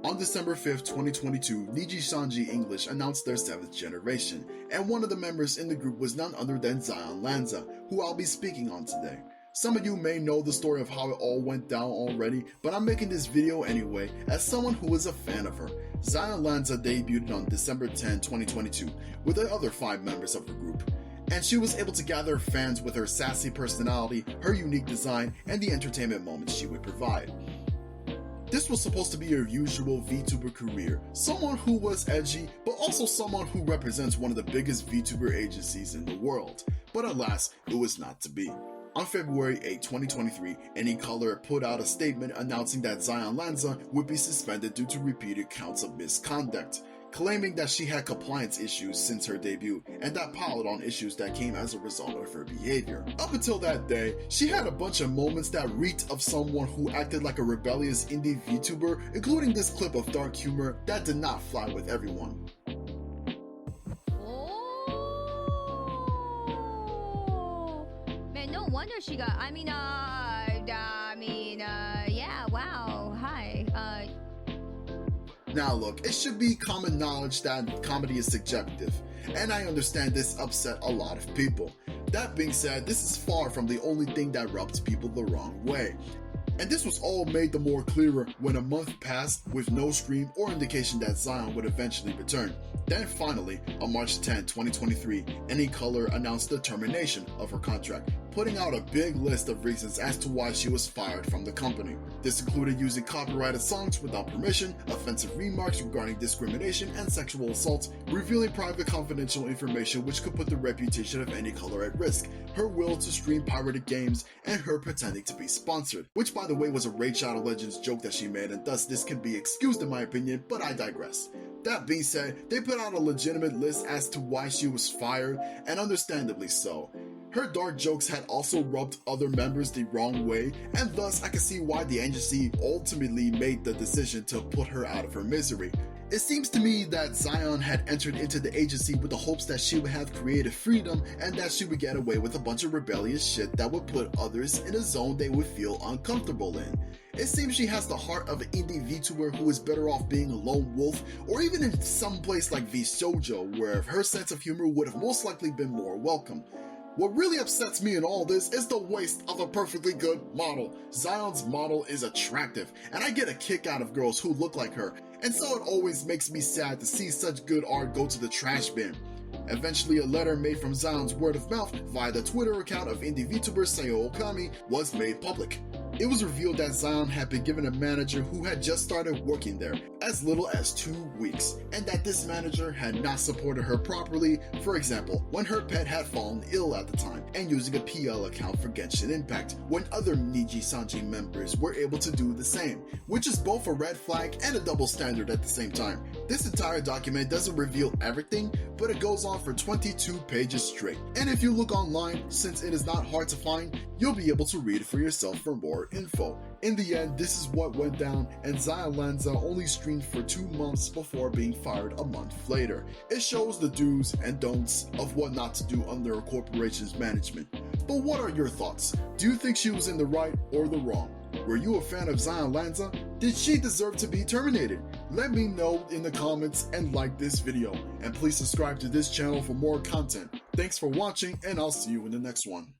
On December 5th, 2022, Nijisanji English announced their 7th generation, and one of the members in the group was none other than Zaion LanZa, who I'll be speaking on today. Some of you may know the story of how it all went down already, but I'm making this video anyway as someone who is a fan of her. Zaion LanZa debuted on December 10, 2022 with the other 5 members of her group, and she was able to gather fans with her sassy personality, her unique design, and the entertainment moments she would provide. This was supposed to be her usual VTuber career, someone who was edgy, but also someone who represents one of the biggest VTuber agencies in the world. But alas, it was not to be. On February 8, 2023, AnyColor put out a statement announcing that Zaion LanZa would be suspended due to repeated counts of misconduct, claiming that she had compliance issues since her debut and that piled on issues that came as a result of her behavior. Up until that day, she had a bunch of moments that reeked of someone who acted like a rebellious indie VTuber, including this clip of dark humor that did not fly with everyone. Oh, man, no wonder she got, yeah, wow, hi, Now look, it should be common knowledge that comedy is subjective, and I understand this upset a lot of people. That being said, this is far from the only thing that rubs people the wrong way. And this was all made the more clearer when a month passed with no scream or indication that Zaion would eventually return. Then finally, on March 10, 2023, AnyColor announced the termination of her contract, putting out a big list of reasons as to why she was fired from the company. This included using copyrighted songs without permission, offensive remarks regarding discrimination and sexual assaults, revealing private confidential information which could put the reputation of AnyColor at risk, her will to stream pirated games, and her pretending to be sponsored, which by the way was a Raid Shadow Legends joke that she made, and thus this can be excused in my opinion, but I digress. That being said, they put out a legitimate list as to why she was fired, and understandably so. Her dark jokes had also rubbed other members the wrong way, and thus I can see why the agency ultimately made the decision to put her out of her misery. It seems to me that Zaion had entered into the agency with the hopes that she would have creative freedom and that she would get away with a bunch of rebellious shit that would put others in a zone they would feel uncomfortable in. It seems she has the heart of an indie VTuber who is better off being a lone wolf, or even in some place like VShojo, where her sense of humor would have most likely been more welcome. What really upsets me in all this is the waste of a perfectly good model. Zaion's model is attractive, and I get a kick out of girls who look like her, and so it always makes me sad to see such good art go to the trash bin. Eventually, a letter made from Zaion's word of mouth via the Twitter account of indie VTuber Sayo was made public. It was revealed that Zaion had been given a manager who had just started working there as little as 2 weeks, and that this manager had not supported her properly, for example, when her pet had fallen ill at the time, and using a PL account for Genshin Impact, when other Nijisanji members were able to do the same, which is both a red flag and a double standard at the same time. This entire document doesn't reveal everything, but it goes on for 22 pages straight, and if you look online, since it is not hard to find, you'll be able to read it for yourself for more info. In the end, this is what went down, and Zaion LanZa only streamed for 2 months before being fired a month later. It shows the do's and don'ts of what not to do under a corporation's management. But what are your thoughts? Do you think she was in the right or the wrong? Were you a fan of Zaion LanZa? Did she deserve to be terminated? Let me know in the comments and like this video. And please subscribe to this channel for more content. Thanks for watching, and I'll see you in the next one.